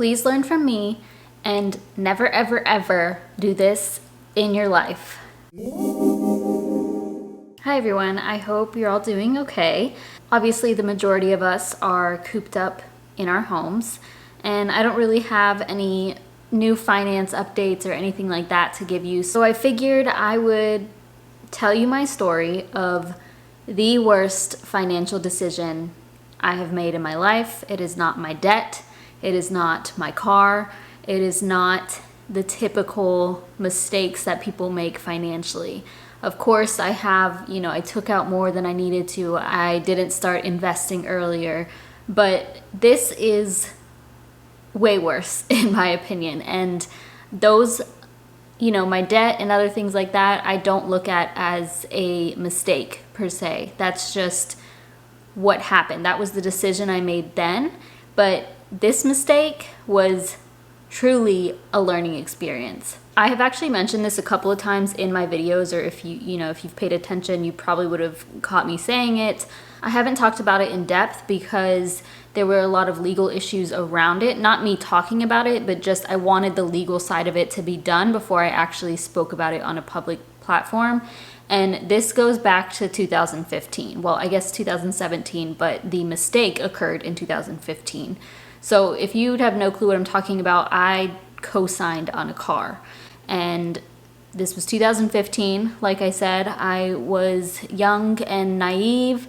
Please learn from me and never, ever, ever do this in your life. Hi everyone, I hope you're all doing okay. Obviously, the majority of us are cooped up in our homes, and I don't really have any new finance updates or anything like that to give you. So I figured I would tell you my story of the worst financial decision I have made in my life. It is not my debt. It is not my car. It is not the typical mistakes that people make financially. Of course, I took out more than I needed to. I didn't start investing earlier, but this is way worse in my opinion. And those, my debt and other things like that, I don't look at as a mistake per se. That's just what happened. That was the decision I made then. But this mistake was truly a learning experience. I have actually mentioned this a couple of times in my videos, or if you've paid attention, you probably would have caught me saying it. I haven't talked about it in depth because there were a lot of legal issues around it. Not me talking about it, but just I wanted the legal side of it to be done before I actually spoke about it on a public platform. And this goes back to 2015. Well, I guess 2017, but the mistake occurred in 2015. So if you have no clue what I'm talking about, I co-signed on a car. And this was 2015. Like I said, I was young and naive.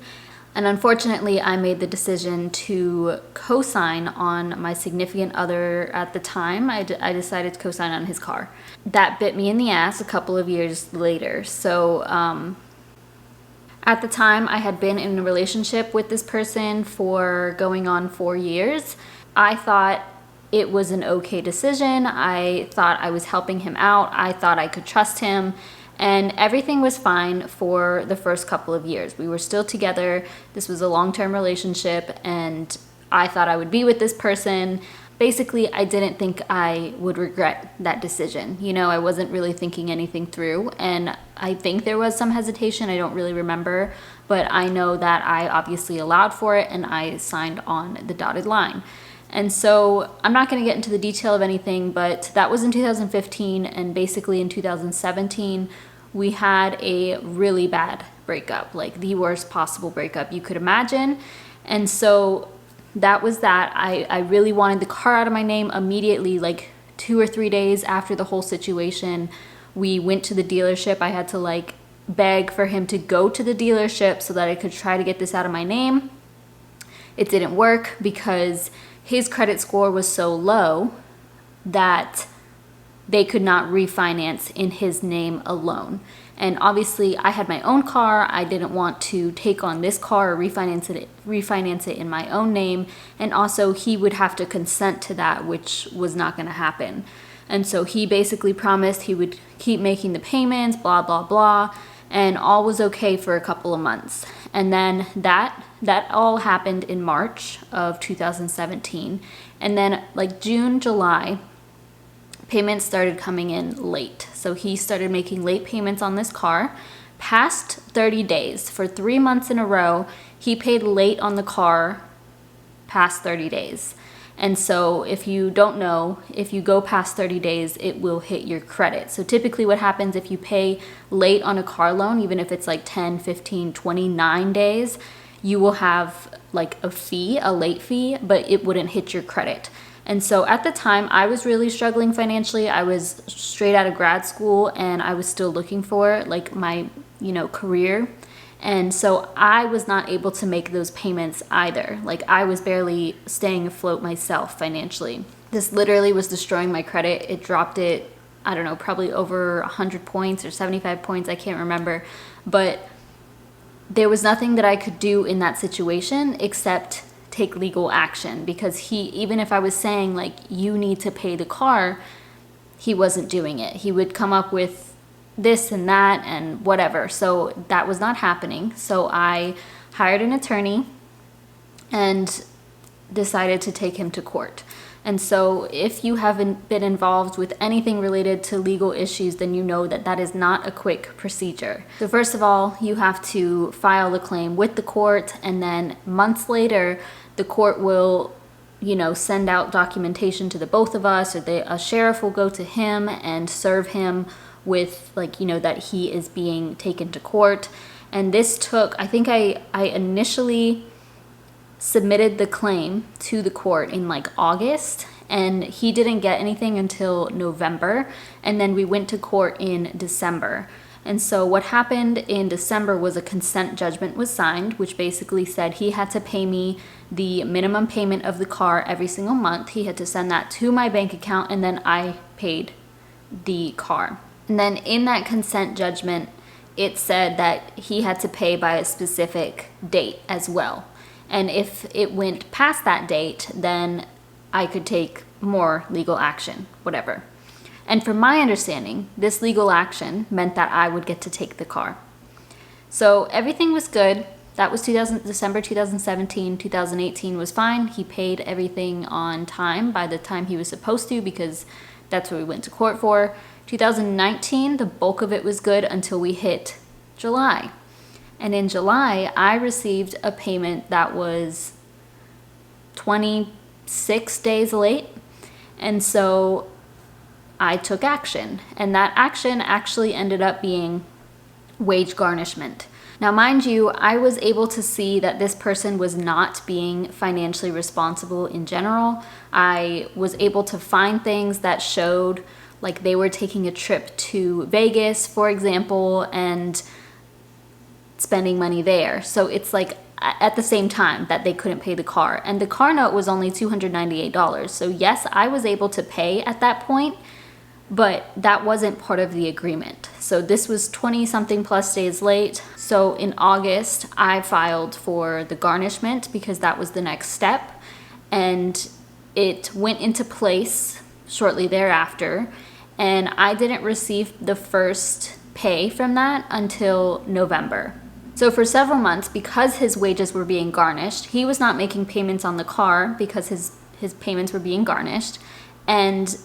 And unfortunately, I made the decision to co-sign on my significant other at the time. I decided to co-sign on his car. That bit me in the ass a couple of years later. So at the time, I had been in a relationship with this person for going on 4 years. I thought it was an okay decision. I thought I was helping him out. I thought I could trust him. And everything was fine for the first couple of years. We were still together. This was a long-term relationship, and I thought I would be with this person. Basically, I didn't think I would regret that decision. I wasn't really thinking anything through, and I think there was some hesitation. I don't really remember, but I know that I obviously allowed for it, and I signed on the dotted line. And so I'm not going to get into the detail of anything, but that was in 2015, and basically in 2017, we had a really bad breakup, like the worst possible breakup you could imagine. And so that was that. I really wanted the car out of my name immediately, like 2 or 3 days after the whole situation. We went to the dealership. I had to beg for him to go to the dealership so that I could try to get this out of my name. It didn't work because his credit score was so low that they could not refinance in his name alone. And obviously I had my own car. I didn't want to take on this car or refinance it in my own name. And also he would have to consent to that, which was not going to happen. And so he basically promised he would keep making the payments, blah, blah, blah. And all was okay for a couple of months. And then that all happened in March of 2017. And then June, July, payments started coming in late. So he started making late payments on this car. Past 30 days, for 3 months in a row, he paid late on the car past 30 days. And so if you don't know, if you go past 30 days, it will hit your credit. So typically what happens if you pay late on a car loan, even if it's 10, 15, 29 days, you will have a fee, a late fee, but it wouldn't hit your credit. And so at the time, I was really struggling financially. I was straight out of grad school and I was still looking for my, career. And so I was not able to make those payments either. I was barely staying afloat myself financially. This literally was destroying my credit. It dropped it, I don't know, probably over 100 points or 75 points. I can't remember. But there was nothing that I could do in that situation except take legal action, because even if I was saying you need to pay the car, he wasn't doing it. He would come up with this and that and whatever. So that was not happening. So I hired an attorney and decided to take him to court. And so if you haven't been involved with anything related to legal issues, then you know that that is not a quick procedure. So first of all, you have to file the claim with the court, and then months later, the court will send out documentation to the both of us, or a sheriff will go to him and serve him with that he is being taken to court. And this took, I think I initially submitted the claim to the court in August, and he didn't get anything until November, and then we went to court in December. And so what happened in December was a consent judgment was signed, which basically said he had to pay me the minimum payment of the car every single month. He had to send that to my bank account, and then I paid the car. And then in that consent judgment, it said that he had to pay by a specific date as well. And if it went past that date, then I could take more legal action, whatever. And from my understanding, this legal action meant that I would get to take the car. So everything was good. That was December 2017. 2018 was fine. He paid everything on time by the time he was supposed to, because that's what we went to court for. 2019, the bulk of it was good until we hit July. And in July, I received a payment that was 26 days late. And so I took action. And that action actually ended up being wage garnishment. Now, mind you, I was able to see that this person was not being financially responsible in general. I was able to find things that showed they were taking a trip to Vegas, for example, and spending money there. So it's at the same time that they couldn't pay the car. And the car note was only $298. So yes, I was able to pay at that point, but that wasn't part of the agreement. So this was 20 something plus days late. So in August, I filed for the garnishment because that was the next step. And it went into place shortly thereafter. And I didn't receive the first pay from that until November. So for several months, because his wages were being garnished, he was not making payments on the car because his payments were being garnished. And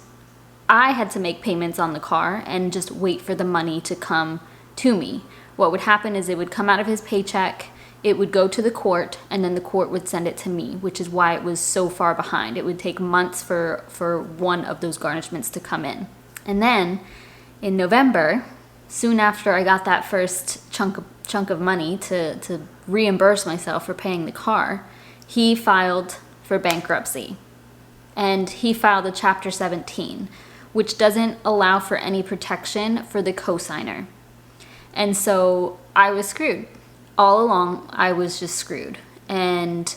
I had to make payments on the car and just wait for the money to come to me. What would happen is it would come out of his paycheck, it would go to the court, and then the court would send it to me, which is why it was so far behind. It would take months for one of those garnishments to come in. And then in November, soon after I got that first chunk of money to reimburse myself for paying the car, he filed for bankruptcy. And he filed a Chapter 17, which doesn't allow for any protection for the cosigner. And so I was screwed. All along, I was just screwed. And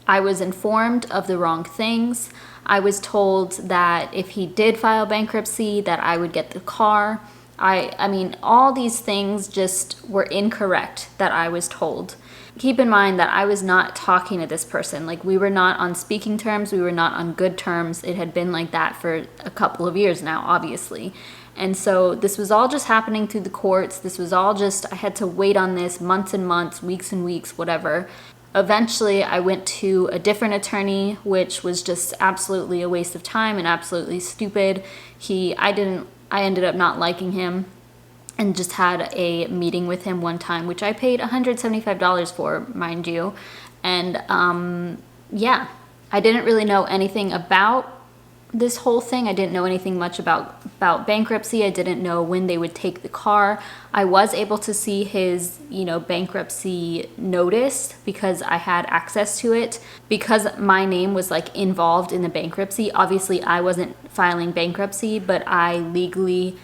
I was informed of the wrong things. I was told that if he did file bankruptcy, that I would get the car. I mean, all these things just were incorrect that I was told. Keep in mind that I was not talking to this person. We were not on speaking terms. We were not on good terms. It had been like that for a couple of years now, obviously. And so this was all just happening through the courts. This was all just, I had to wait on this months and months, weeks and weeks, whatever. Eventually, I went to a different attorney, which was just absolutely a waste of time and absolutely stupid. I ended up not liking him and just had a meeting with him one time, which I paid $175 for, mind you. And yeah, I didn't really know anything about this whole thing. I didn't know anything much about bankruptcy. I didn't know when they would take the car. I was able to see his, bankruptcy notice because I had access to it. Because my name was involved in the bankruptcy, obviously I wasn't filing bankruptcy, but I legally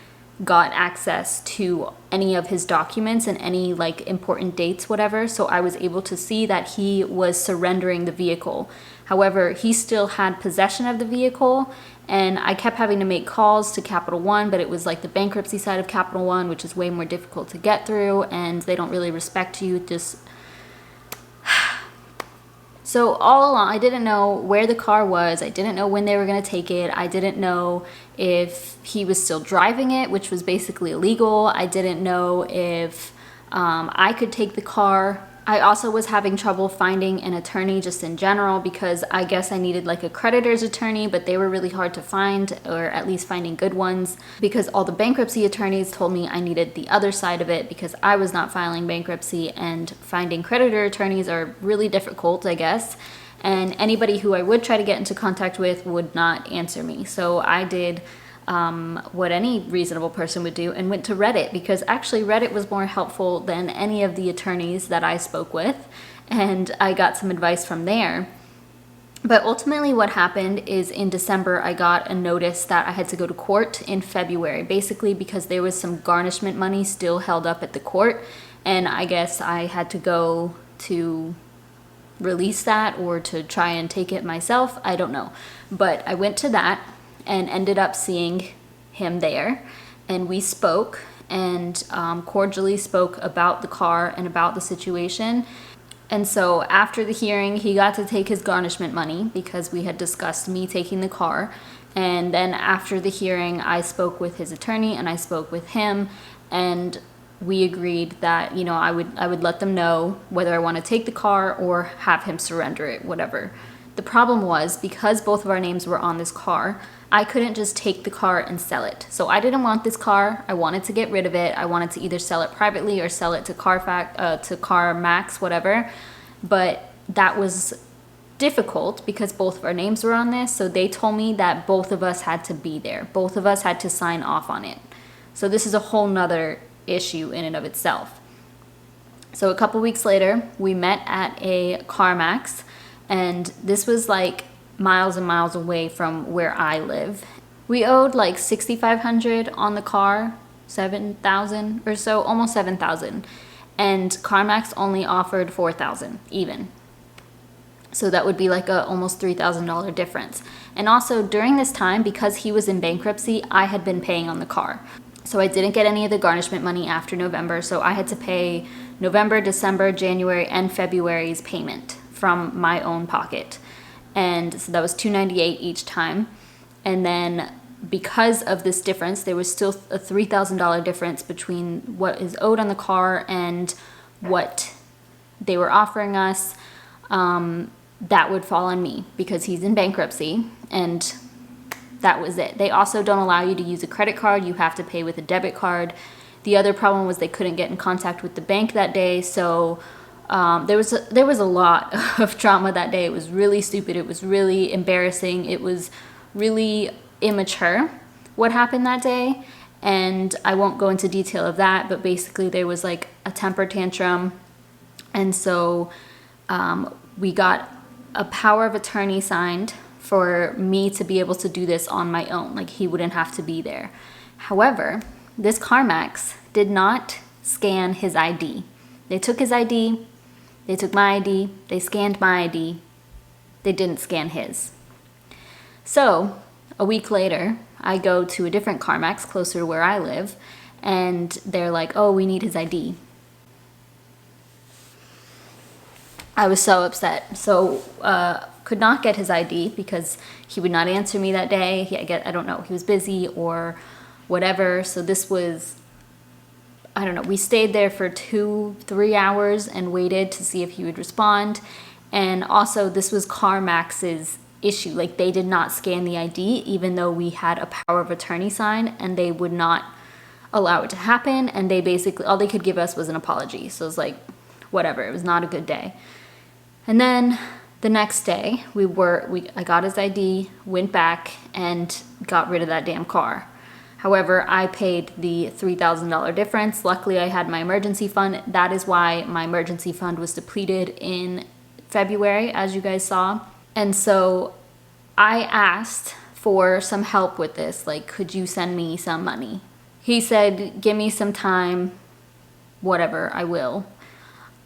got access to any of his documents and any important dates, whatever. So I was able to see that he was surrendering the vehicle. However, he still had possession of the vehicle, and I kept having to make calls to Capital One, but it was the bankruptcy side of Capital One, which is way more difficult to get through, and they don't really respect you. So all along, I didn't know where the car was. I didn't know when they were going to take it. I didn't know if he was still driving it, which was basically illegal. I didn't know if I could take the car. I also was having trouble finding an attorney just in general because I guess I needed a creditor's attorney, but they were really hard to find, or at least finding good ones, because all the bankruptcy attorneys told me I needed the other side of it because I was not filing bankruptcy, and finding creditor attorneys are really difficult, I guess. and anybody who I would try to get into contact with would not answer me. So I did what any reasonable person would do and went to Reddit, because actually Reddit was more helpful than any of the attorneys that I spoke with, and I got some advice from there. But ultimately what happened is in December, I got a notice that I had to go to court in February, basically because there was some garnishment money still held up at the court, and I guess I had to go to release that or to try and take it myself. I don't know. But I went to that and ended up seeing him there, and we spoke and cordially spoke about the car and about the situation. And so after the hearing, he got to take his garnishment money because we had discussed me taking the car. And then after the hearing, I spoke with his attorney and I spoke with him, and we agreed that, you know, I would let them know whether I want to take the car or have him surrender it, whatever. The problem was, because both of our names were on this car, I couldn't just take the car and sell it. So I didn't want this car. I wanted to get rid of it. I wanted to either sell it privately or sell it to CarMax, whatever. But that was difficult because both of our names were on this. So they told me that both of us had to be there. Both of us had to sign off on it. So this is a whole nother issue in and of itself. So a couple weeks later, we met at a CarMax, and this was like miles and miles away from where I live. We owed like $6,500 on the car, $7,000 or so, almost $7,000, and CarMax only offered $4,000 even. So that would be like a almost $3,000 difference. And also during this time, because he was in bankruptcy, I had been paying on the car. So I didn't get any of the garnishment money after November, so I had to pay November, December, January, and February's payment from my own pocket. And so that was $298 each time. And then because of this difference, there was still a $3,000 difference between what is owed on the car and what they were offering us. That would fall on me because he's in bankruptcy, and that was it. They also don't allow you to use a credit card. You have to pay with a debit card. The other problem was they couldn't get in contact with the bank that day, so there was a lot of drama that day. It was really stupid. It was really embarrassing. It was really immature what happened that day, and I won't go into detail of that, but basically there was like a temper tantrum, and so we got a power of attorney signed for me to be able to do this on my own. Like, he wouldn't have to be there. However, this CarMax did not scan his ID. They took his ID, they took my ID, they scanned my ID, they didn't scan his. So a week later, I go to a different CarMax closer to where I live, and they're like, oh, we need his ID. I was so upset. So could not get his ID because he would not answer me that day. I don't know, he was busy or whatever. So this was, I don't know, we stayed there for 2-3 hours and waited to see if he would respond. And also this was CarMax's issue. Like, they did not scan the ID even though we had a power of attorney sign, and they would not allow it to happen. And they basically, all they could give us was an apology. So it was like, whatever, it was not a good day. And then the next day, I got his ID, went back, and got rid of that damn car. However, I paid the $3,000 difference. Luckily, I had my emergency fund. That is why my emergency fund was depleted in February, as you guys saw. And so I asked for some help with this. Like, could you send me some money? He said, give me some time, whatever, I will.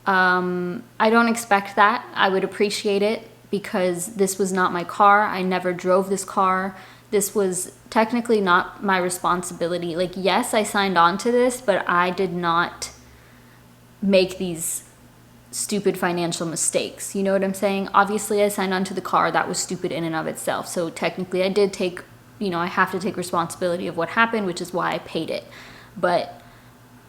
I don't expect that. I would appreciate it because this was not my car. I never drove this car. This was technically not my responsibility. Like, yes, I signed on to this, but I did not make these stupid financial mistakes. You know what I'm saying? Obviously, I signed on to the car. That was stupid in and of itself. So technically, I did take, I have to take responsibility of what happened, which is why I paid it. But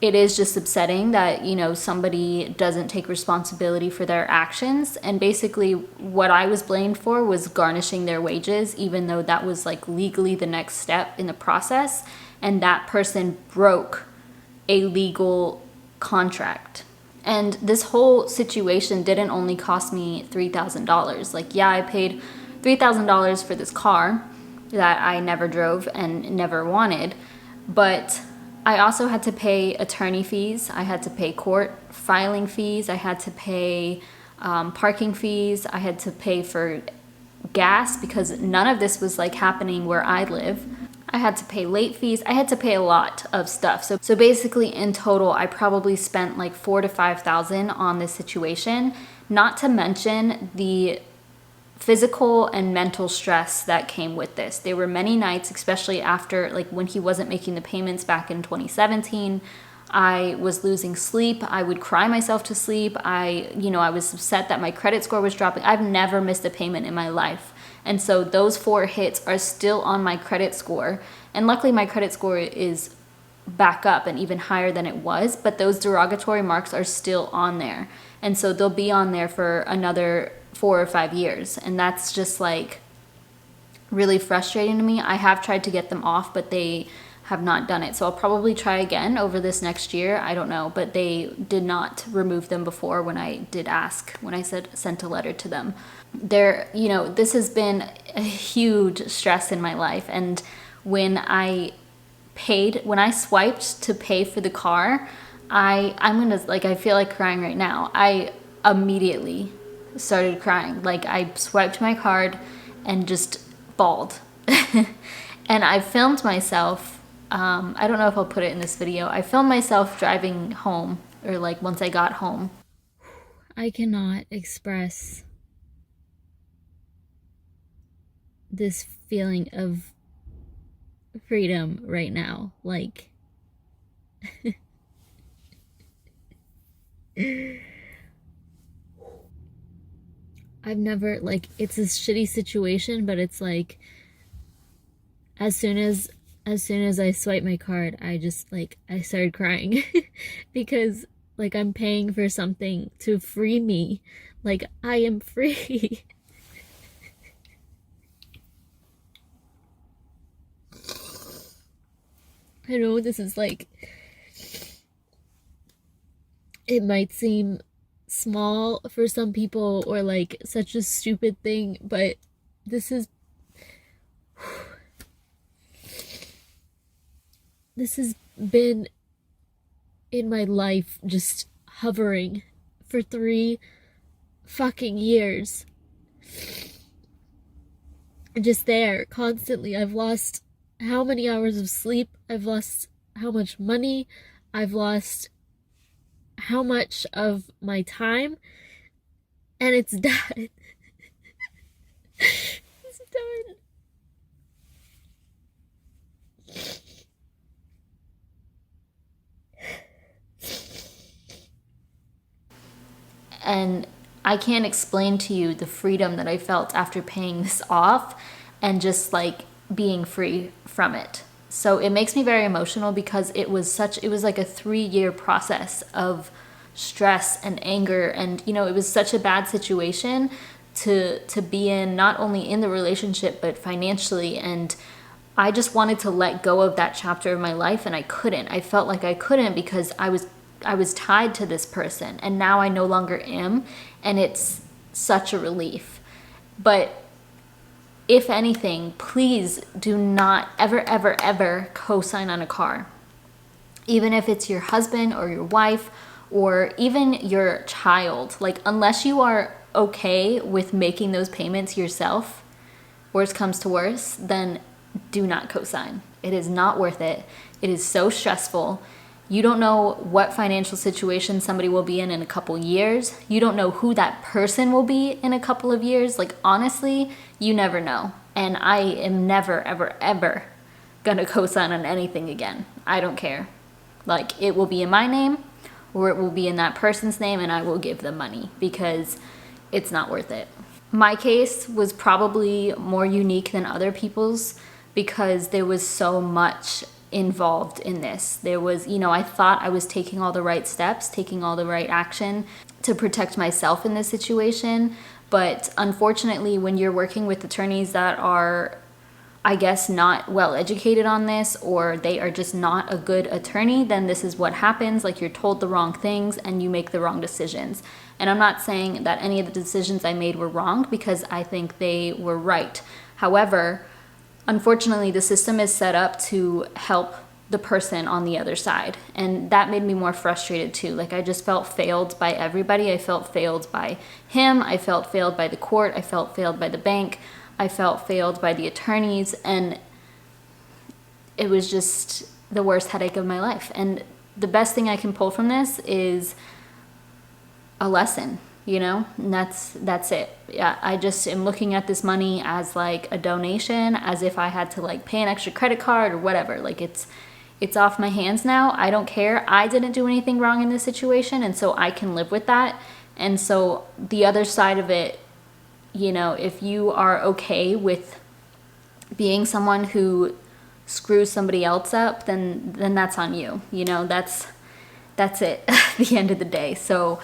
it is just upsetting that, somebody doesn't take responsibility for their actions. And basically what I was blamed for was garnishing their wages, even though that was like legally the next step in the process. And that person broke a legal contract. And this whole situation didn't only cost me $3,000. Like, yeah, I paid $3,000 for this car that I never drove and never wanted, but I also had to pay attorney fees. I had to pay court filing fees. I had to pay parking fees. I had to pay for gas because none of this was like happening where I live. I had to pay late fees. I had to pay a lot of stuff. So basically in total, I probably spent like $4,000 to $5,000 on this situation, not to mention the physical and mental stress that came with this. There were many nights, especially after like when he wasn't making the payments back in 2017, I was losing sleep. I would cry myself to sleep. I was upset that my credit score was dropping. I've never missed a payment in my life. And so those 4 hits are still on my credit score. And luckily my credit score is back up and even higher than it was, but those derogatory marks are still on there. And so they'll be on there for another 4 or 5 years. And that's just like really frustrating to me. I have tried to get them off, but they have not done it. So I'll probably try again over this next year. I don't know, but they did not remove them before when I did ask, when I sent a letter to them. This has been a huge stress in my life. And when I swiped to pay for the car, I feel like crying right now. I immediately started crying. Like, I swiped my card and just bawled. And I filmed myself. I don't know if I'll put it in this video. I filmed myself driving home, or like once I got home. I cannot express this feeling of freedom right now. Like, I've never, like, it's a shitty situation, but it's like, as soon as I swiped my card, I started crying because, like, I'm paying for something to free me. Like, I am free. I know this is like, it might seem small for some people or like such a stupid thing, but this has been in my life, just hovering for 3 fucking years. Just there, constantly. I've lost how many hours of sleep, I've lost how much money, I've lost how much of my time, and it's done. It's done. And I can't explain to you the freedom that I felt after paying this off and just like being free from it. So it makes me very emotional because it was like a 3-year process of stress and anger, and it was such a bad situation to be in, not only in the relationship but financially, and I just wanted to let go of that chapter of my life, and I couldn't. I felt like I couldn't because I was tied to this person, and now I no longer am, and it's such a relief. But if anything, please do not ever co-sign on a car. Even if it's your husband or your wife or even your child. Like, unless you are okay with making those payments yourself, worst comes to worst, then do not co-sign. It is not worth it. It is so stressful. You don't know what financial situation somebody will be in a couple years. You don't know who that person will be in a couple of years. Like, honestly, you never know. And I am never, ever gonna co-sign on anything again. I don't care. Like, it will be in my name or it will be in that person's name, and I will give them money because it's not worth it. My case was probably more unique than other people's because there was so much involved in this. There was, I thought I was taking all the right steps, taking all the right action to protect myself in this situation. But unfortunately, when you're working with attorneys that are I guess, not well educated on this, or they are just not a good attorney, then this is what happens. Like, you're told the wrong things and you make the wrong decisions. And I'm not saying that any of the decisions I made were wrong, because I think they were right. However, unfortunately, the system is set up to help the person on the other side. And that made me more frustrated too. Like, I just felt failed by everybody. I felt failed by him. I felt failed by the court. I felt failed by the bank. I felt failed by the attorneys, and it was just the worst headache of my life. And the best thing I can pull from this is a lesson, you know, and that's it. Yeah, I just am looking at this money as like a donation, as if I had to like pay an extra credit card or whatever. Like, it's off my hands now. I don't care. I didn't do anything wrong in this situation, and so I can live with that. And so the other side of it, you know, if you are okay with being someone who screws somebody else up, then that's on you. You know, that's it at the end of the day. So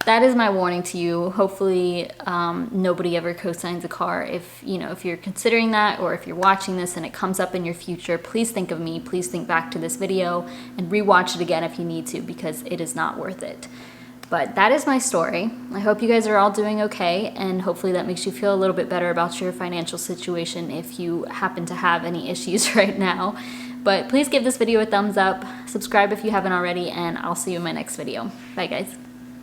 that is my warning to you. Hopefully nobody ever co-signs a car. If you're considering that, or if you're watching this and it comes up in your future, please think of me. Please think back to this video and rewatch it again if you need to, because it is not worth it. But that is my story. I hope you guys are all doing okay, and hopefully that makes you feel a little bit better about your financial situation if you happen to have any issues right now. But please give this video a thumbs up, subscribe if you haven't already, and I'll see you in my next video. Bye guys.